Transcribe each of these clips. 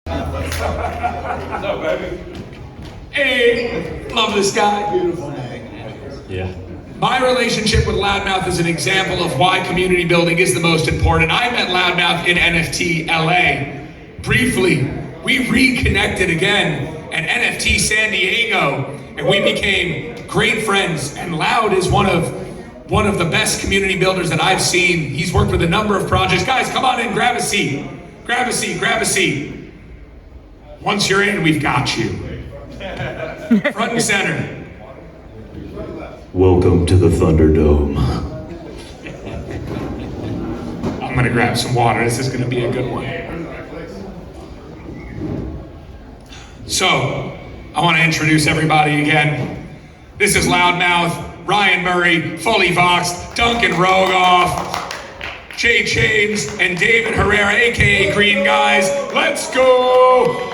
What's up, baby? Hey, love this guy. Beautiful name. Yeah. My relationship with Loudmouth is an example of why community building is the most important. I met Loudmouth in NFT LA. Briefly, we reconnected again at NFT San Diego, and we became great friends. And Loud is one of the best community builders that I've seen. He's worked with a number of projects. Guys, come on in, grab a seat. Grab a seat, grab a seat. Once you're in, we've got you. Front and center. Welcome to the Thunderdome. I'm gonna grab some water. This is gonna be a good one. So, I wanna introduce everybody again. This is Loudmouth, Ryan Murray, Fully Voxed, Duncan Rogoff, Jay Chains, and David Herrera, AKA Green Guys. Let's go!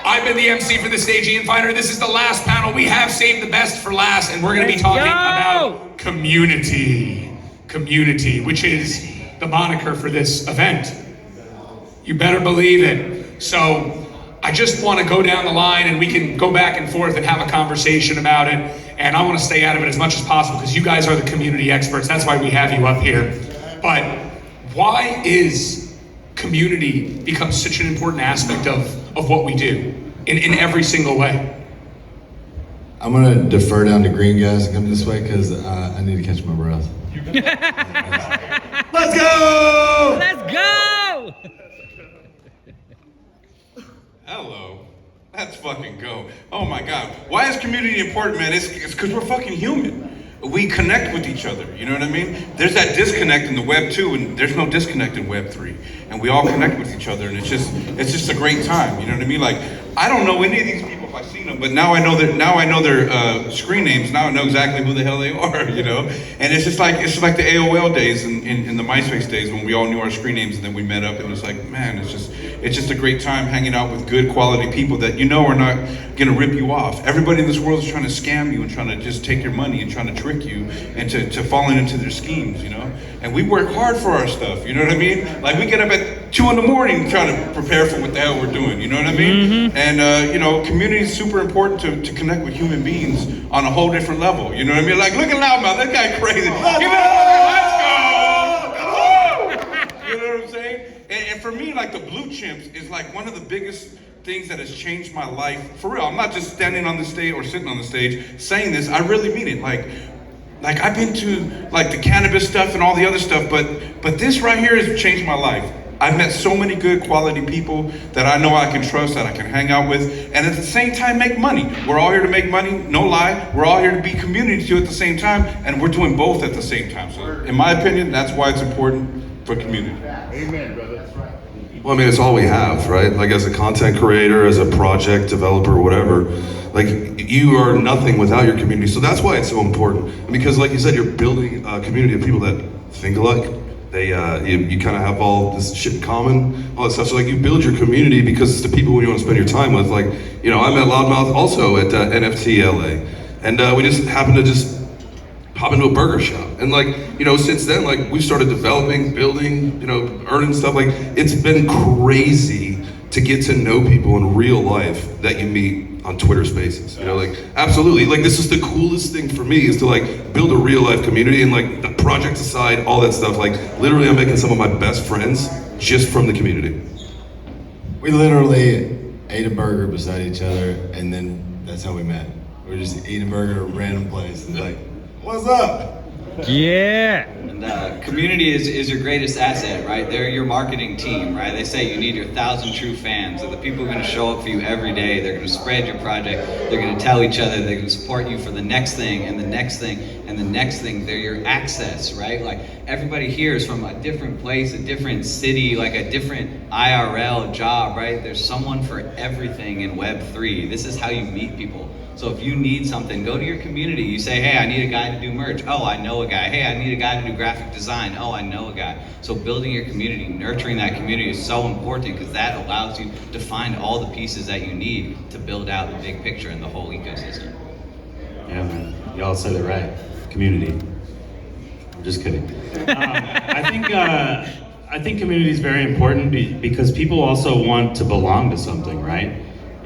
I've been the MC for the stage, Ian Finder. This is the last panel. We have saved the best for last, and we're gonna be talking about community. Community, which is the moniker for this event. You better believe it. So I just wanna go down the line and we can go back and forth and have a conversation about it. And I wanna stay out of it as much as possible because you guys are the community experts. That's why we have you up here. But why is community become such an important aspect of what we do in every single way? I'm gonna defer down to Green Guys and come this way because I need to catch my breath. Let's go! Let's go! Hello. Let's fucking go. Oh my God. Why is community important, man? It's because we're fucking human. We connect with each other, you know what I mean? There's that disconnect in the Web 2 and there's no disconnect in Web 3. And we all connect with each other and it's just a great time, you know what I mean? Like, I don't know any of these people if I've seen them, but now I know their screen names, now I know exactly who the hell they are, you know? And it's just like the AOL days and the MySpace days when we all knew our screen names and then we met up and it's like, man, it's just a great time hanging out with good quality people that you know are not gonna rip you off. Everybody in this world is trying to scam you and trying to just take your money and trying to trick you into falling into their schemes, you know? And we work hard for our stuff, you know what I mean? Like we get up at 2 in the morning trying to prepare for what the hell we're doing, you know what I mean? Mm-hmm. And you know, community is super important to connect with human beings on a whole different level, you know what I mean? Like look at Loudmouth, that guy crazy. Let's go! You know what I'm saying? And for me, like the Blue Chimps is like one of the biggest things that has changed my life. For real, I'm not just standing on the stage or sitting on the stage saying this, I really mean it. Like I've been to like the cannabis stuff and all the other stuff, but this right here has changed my life. I've met so many good quality people that I know I can trust, that I can hang out with, and at the same time make money. We're all here to make money, no lie. We're all here to be community too at the same time, and we're doing both at the same time. So in my opinion, that's why it's important for community. Amen, brother. That's right. Well, I mean, it's all we have, right? Like as a content creator, as a project developer, whatever, like you are nothing without your community. So that's why it's so important. And because like you said, you're building a community of people that think alike. They, you kind of have all this shit in common, all that stuff. So like you build your community because it's the people who you want to spend your time with. Like, you know, I met Loudmouth also at NFT LA. And we just happened to just hop into a burger shop. And like, you know, since then, like we started developing, building, you know, earning stuff. Like it's been crazy to get to know people in real life that you meet on Twitter Spaces, you know, like absolutely. Like this is the coolest thing for me is to like build a real life community and like the projects aside, all that stuff. Like literally I'm making some of my best friends just from the community. We literally ate a burger beside each other and then that's how we met. We were just eating a burger at a random place and like, what's up? Yeah. And community is your greatest asset, right? They're your marketing team, right? They say you need your 1,000 true fans. They're the people who are going to show up for you every day. They're going to spread your project. They're going to tell each other. They're going to support you for the next thing and the next thing and the next thing. They're your access, right? Like everybody here is from a different place, a different city, like a different IRL job, right? There's someone for everything in Web3. This is how you meet people. So if you need something, go to your community. You say, hey, I need a guy to do merch. Oh, I know a guy. Hey, I need a guy to do graphic design. Oh, I know a guy. So building your community, nurturing that community is so important because that allows you to find all the pieces that you need to build out the big picture and the whole ecosystem. Yeah, man. Y'all said it right. Community. I'm just kidding. I I think community is very important because people also want to belong to something, right?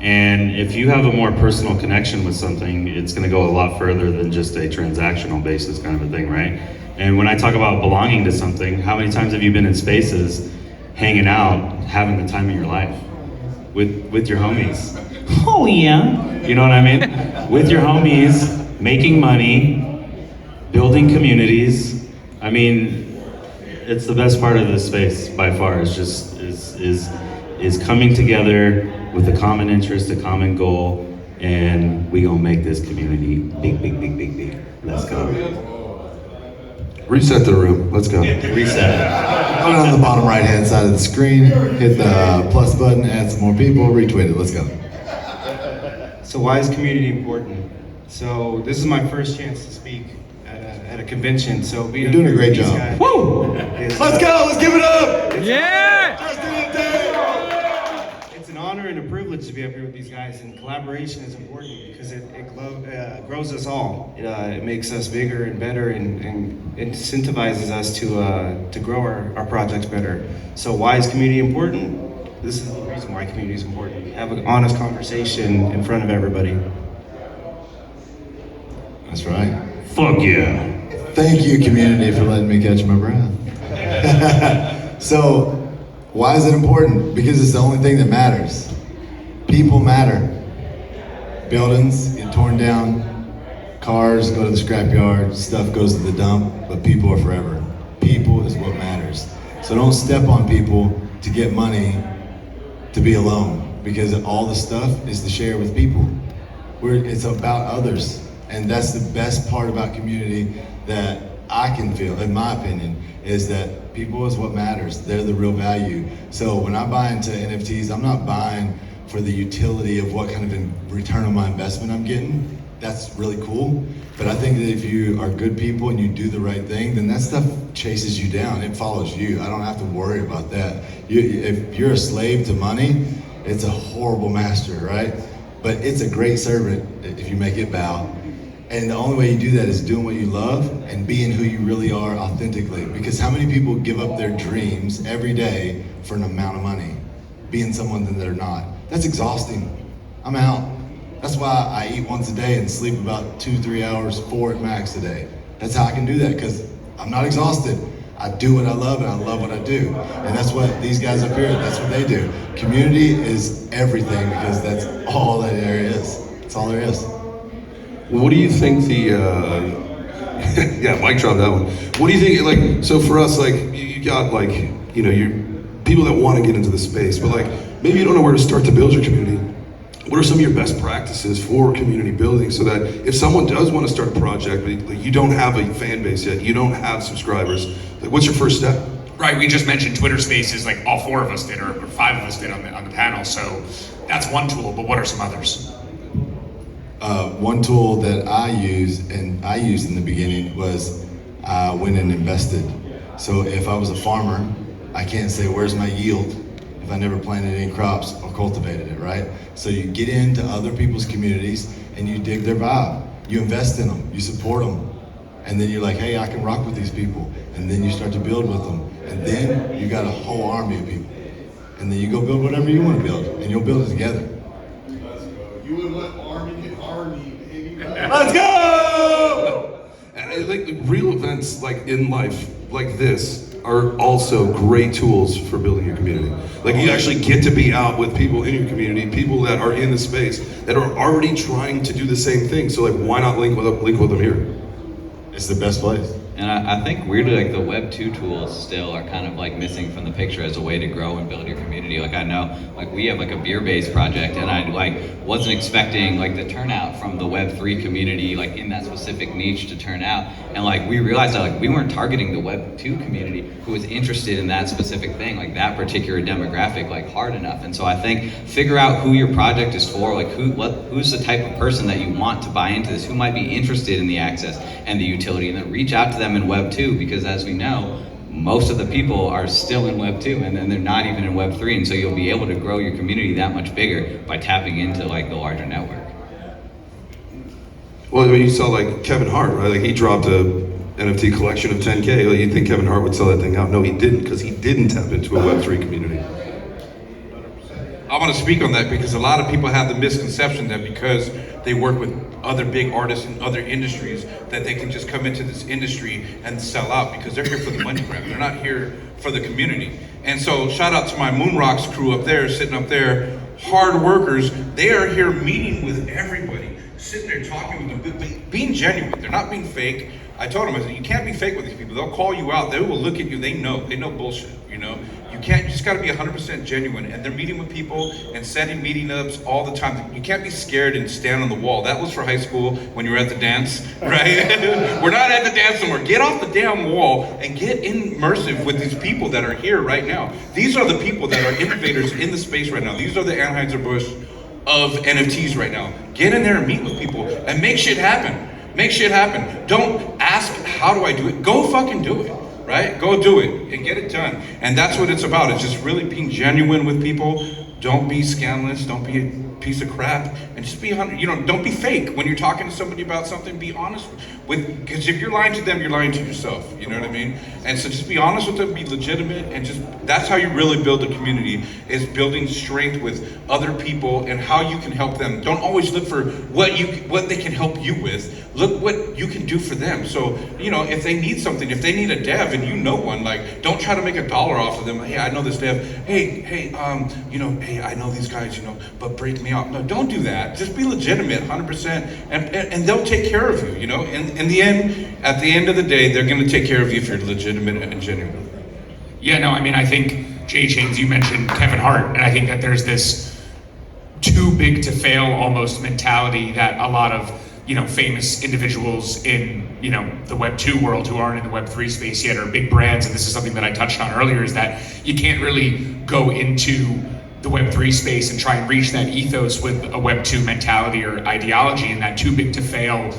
And if you have a more personal connection with something, it's going to go a lot further than just a transactional basis kind of a thing, right? And when I talk about belonging to something, how many times have you been in spaces, hanging out, having the time of your life with your homies? Oh yeah. You know what I mean? With your homies, making money, building communities. I mean, it's the best part of this space by far. It's just is coming together with a common interest, a common goal, and we gonna make this community big, big, big, big, big. Let's go. Reset the room. Let's go. Reset. Put it on the bottom right-hand side of the screen, hit the plus button, add some more people, retweet it. Let's go. So why is community important? So this is my first chance to speak at a convention. So being You're doing a great these job. guys Woo! is, Let's go. Let's give it up. Yeah! It's an honor and a privilege to be up here with these guys. And collaboration is important because it grows us all. It makes us bigger and better, and incentivizes us to grow our projects better. So why is community important? This is the reason why community is important. Have an honest conversation in front of everybody. That's right. Fuck yeah. Thank you, community, for letting me catch my breath. So, why is it important? Because it's the only thing that matters. People matter. Buildings get torn down, cars go to the scrapyard, stuff goes to the dump, but people are forever. People is what matters. So don't step on people to get money to be alone, because all the stuff is to share with people. It's about others. And that's the best part about community that I can feel, in my opinion, is that people is what matters. They're the real value. So when I buy into NFTs, I'm not buying for the utility of what kind of return on my investment I'm getting. That's really cool. But I think that if you are good people and you do the right thing, then that stuff chases you down. It follows you. I don't have to worry about that. If you're a slave to money, it's a horrible master, right? But it's a great servant if you make it bow. And the only way you do that is doing what you love and being who you really are authentically. Because how many people give up their dreams every day for an amount of money? Being someone that they're not. That's exhausting. I'm out. That's why I eat once a day and sleep about 2-3 hours, 4 at max a day. That's how I can do that, because I'm not exhausted. I do what I love, and I love what I do. And that's what these guys up here, that's what they do. Community is everything, because that's all that there is. That's all there is. What do you think the, yeah, mic drop that one. What do you think, like, so for us, like, you got, like, you know, you people that want to get into the space, but, like, maybe you don't know where to start to build your community. What are some of your best practices for community building so that if someone does want to start a project, but you don't have a fan base yet, you don't have subscribers, like, what's your first step? Right, we just mentioned Twitter Spaces, like all 4 of us did, or 5 of us did on the panel, so that's one tool, but what are some others? One tool that I use, and I used in the beginning, was I went and invested. So if I was a farmer, I can't say, where's my yield, if I never planted any crops or cultivated it, right? So you get into other people's communities and you dig their vibe. You invest in them, you support them. And then you're like, hey, I can rock with these people. And then you start to build with them. And then you got a whole army of people. And then you go build whatever you want to build, and you'll build it together. You would let Army get Army, baby. Let's go! And, like, real events, like, in life, like this, are also great tools for building your community. Like, you actually get to be out with people in your community, people that are in the space, that are already trying to do the same thing. So, like, why not link with them here? It's the best place. And I think weirdly, like, the Web2 tools still are kind of like missing from the picture as a way to grow and build your community. Like, I know, like, we have like a beer-based project, and I wasn't expecting like the turnout from the Web3 community, like in that specific niche, to turn out. And like, we realized that like we weren't targeting the Web2 community who was interested in that specific thing, like that particular demographic, like hard enough. And so I think figure out who your project is for, like who's the type of person that you want to buy into this, who might be interested in the access and the utility, and then reach out to them in Web 2, because as we know, most of the people are still in Web 2, and then they're not even in Web 3, and so you'll be able to grow your community that much bigger by tapping into like the larger network. Well, you saw like Kevin Hart, right? Like, he dropped a NFT collection of 10K. Like, you'd think Kevin Hart would sell that thing out. No, he didn't, because he didn't tap into a Web3 community. I want to speak on that because a lot of people have the misconception that because they work with other big artists in other industries that they can just come into this industry and sell out because they're here for the money grab. They're not here for the community. And so shout out to my Moon Rocks crew up there, sitting up there, hard workers. They are here meeting with everybody, sitting there talking with them, being genuine. They're not being fake. I told them, I said, you can't be fake with these people. They'll call you out. They will look at you. They know bullshit, you know? You just gotta be 100% genuine. And they're meeting with people and setting meeting ups all the time. You can't be scared and stand on the wall. That was for high school when you were at the dance, right? We're not at the dance anymore. Get off the damn wall and get immersive with these people that are here right now. These are the people that are innovators in the space right now. These are the Anheuser-Busch of NFTs right now. Get in there and meet with people and make shit happen. Make shit happen. Don't ask, how do I do it? Go fucking do it, right? Go do it and get it done. And that's what it's about. It's just really being genuine with people. Don't be scandalous. Don't be a piece of crap. And just be, don't be fake. When you're talking to somebody about something, be honest because if you're lying to them, you're lying to yourself. You know what I mean? And so just be honest with them, be legitimate, and that's how you really build a community, is building strength with other people and how you can help them. Don't always look for what they can help you with. Look what you can do for them. So, if they need something, if they need a dev and you know one, like, don't try to make $1 off of them. Hey, I know this dev. Hey, I know these guys, but break me off. No, don't do that. Just be legitimate, 100%, and they'll take care of you, And in the end, at the end of the day, they're going to take care of you if you're legitimate and genuine. Yeah, no, I think, Jay Chains, you mentioned Kevin Hart, and I think that there's this too big to fail almost mentality that a lot of, famous individuals in, the Web 2 world who aren't in the Web 3 space yet are big brands, and this is something that I touched on earlier, is that you can't really go into the Web 3 space and try and reach that ethos with a Web 2 mentality or ideology, and that too big to fail,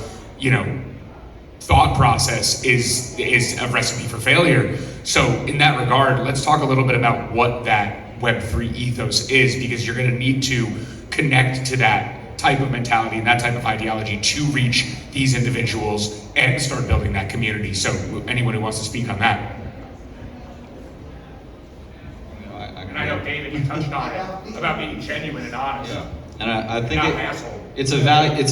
thought process is a recipe for failure. So in that regard, let's talk a little bit about what that Web3 ethos is, because you're going to need to connect to that type of mentality and that type of ideology to reach these individuals and start building that community. So anyone who wants to speak on that. And I know, David, you touched on it about being genuine and honest. Yeah. And I think not an asshole. It's a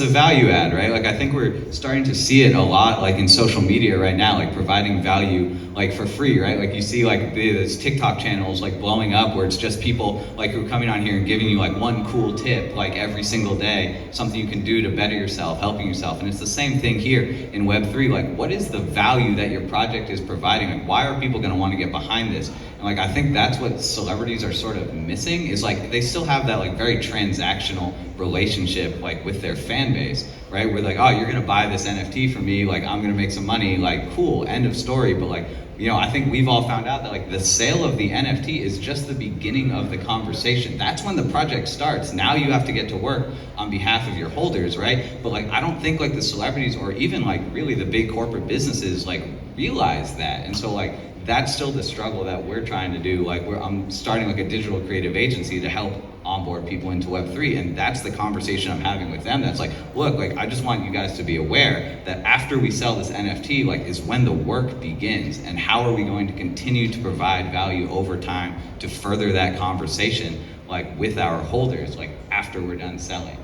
value add, right? Like, I think we're starting to see it a lot, like in social media right now, like providing value, like for free, right? Like you see like these TikTok channels like blowing up where it's just people like who are coming on here and giving you like one cool tip, like every single day, something you can do to better yourself, helping yourself. And it's the same thing here in Web3. Like, what is the value that your project is providing? Like, why are people going to want to get behind this? And like, I think that's what celebrities are sort of missing, is like they still have that like very transactional relationship like with their fan base, right? We're like, oh, you're gonna buy this NFT from me, like I'm gonna make some money, like cool, end of story. But like, I think we've all found out that like the sale of the NFT is just the beginning of the conversation. That's when the project starts. Now you have to get to work on behalf of your holders, right? But like, I don't think like the celebrities or even like really the big corporate businesses like realize that. And so like, that's still the struggle that we're trying to do. Like I'm starting like a digital creative agency to help onboard people into Web3, and that's the conversation I'm having with them. That's like, look, like I just want you guys to be aware that after we sell this NFT, like is when the work begins, and how are we going to continue to provide value over time to further that conversation, like with our holders, like after we're done selling.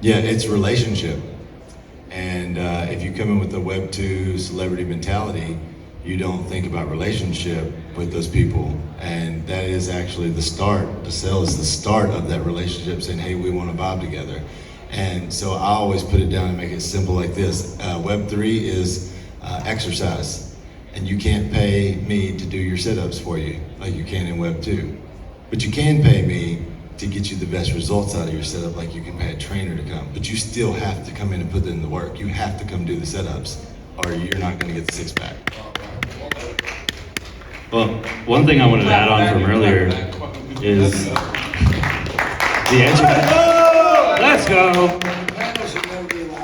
Yeah, it's relationship. And if you come in with the Web 2 celebrity mentality, you don't think about relationship with those people. And that is actually the start. The sale is the start of that relationship, saying, hey, we want to vibe together. And so I always put it down and make it simple like this. Web3 is exercise. And you can't pay me to do your sit-ups for you like you can in Web 2. But you can pay me to get you the best results out of your setup, like you can pay a trainer to come. But you still have to come in and put in the work. You have to come do the setups, or you're not going to get the six-pack. Well, one thing I wanted to add on from earlier is the Let's go.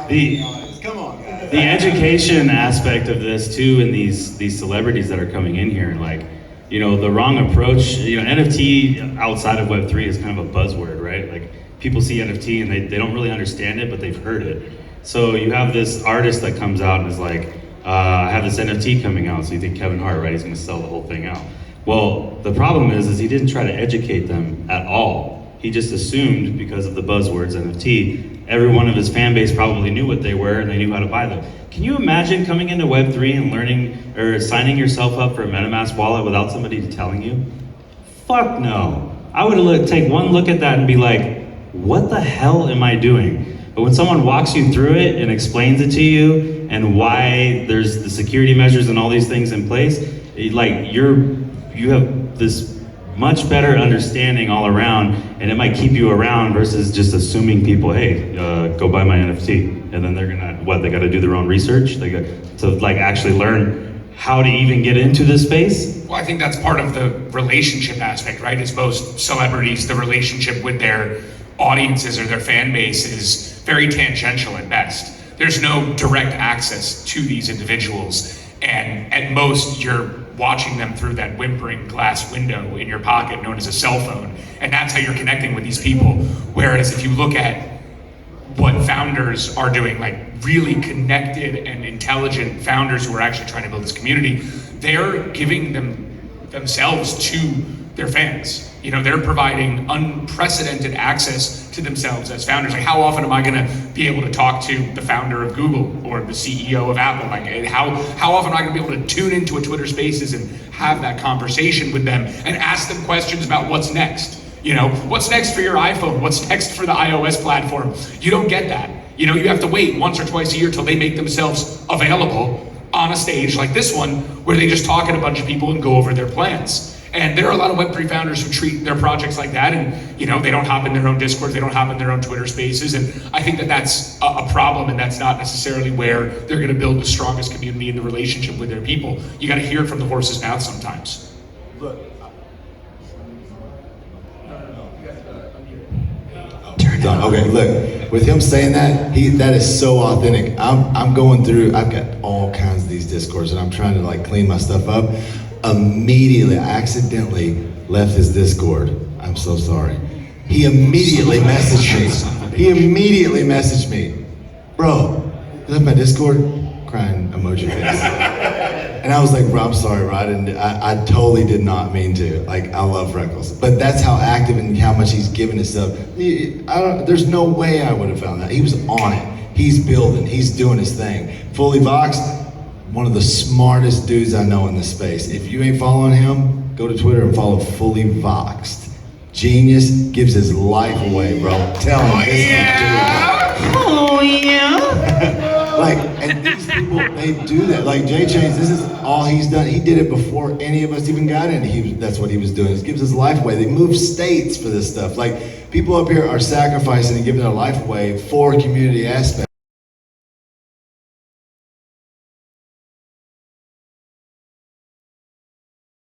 The education aspect of this too, and these celebrities that are coming in here, and like, the wrong approach. NFT outside of Web3 is kind of a buzzword, right? Like people see NFT and they don't really understand it, but they've heard it. So you have this artist that comes out and is like, I have this NFT coming out, so you think Kevin Hart, right? He's gonna sell the whole thing out. Well, the problem is he didn't try to educate them at all. He just assumed, because of the buzzwords NFT, every one of his fan base probably knew what they were and they knew how to buy them. Can you imagine coming into Web3 and learning or signing yourself up for a MetaMask wallet without somebody telling you? Fuck no. I would take one look at that and be like, what the hell am I doing? But when someone walks you through it and explains it to you and why there's the security measures and all these things in place, you have this much better understanding all around, and it might keep you around versus just assuming people, hey, go buy my NFT, and then they're gonna, they gotta do their own research? They got to actually learn how to even get into this space? Well, I think that's part of the relationship aspect, right? As most celebrities, the relationship with their audiences or their fan base is very tangential at best. There's no direct access to these individuals, and at most you're watching them through that whimpering glass window in your pocket known as a cell phone, and that's how you're connecting with these people. Whereas if you look at what founders are doing, like really connected and intelligent founders who are actually trying to build this community, they're giving themselves to their fans. You know, they're providing unprecedented access to themselves as founders. Like, how often am I gonna be able to talk to the founder of Google or the CEO of Apple? Like, how often am I gonna be able to tune into a Twitter Spaces and have that conversation with them and ask them questions about what's next? You know, what's next for your iPhone? What's next for the iOS platform? You don't get that. You know, you have to wait once or twice a year till they make themselves available on a stage like this one, where they just talk at a bunch of people and go over their plans. And there are a lot of Web3 founders who treat their projects like that, and you know, they don't hop in their own Discord, they don't hop in their own Twitter Spaces, and I think that that's a problem, and that's not necessarily where they're gonna build the strongest community in the relationship with their people. You gotta hear it from the horse's mouth sometimes. Look. Okay, look, with him saying that, that is so authentic. I'm going through, I've got all kinds of these Discords, and I'm trying to clean my stuff up. Immediately, I accidentally left his Discord. I'm so sorry. He immediately messaged me. Bro, you left my Discord? Crying emoji face. And I was like, bro, I'm sorry, bro. I totally did not mean to. I love Freckles. But that's how active and how much he's given himself. There's no way I would have found that. He was on it. He's building. He's doing his thing. Fully Voxed, one of the smartest dudes I know in this space. If you ain't following him, go to Twitter and follow Fully Voxed. Genius, gives his life away, bro. Tell him this is Oh yeah. and these people, they do that. Jay Chains, this is all he's done. He did it before any of us even got in. That's what he was doing. He gives his life away. They move states for this stuff. People up here are sacrificing and giving their life away for community aspect.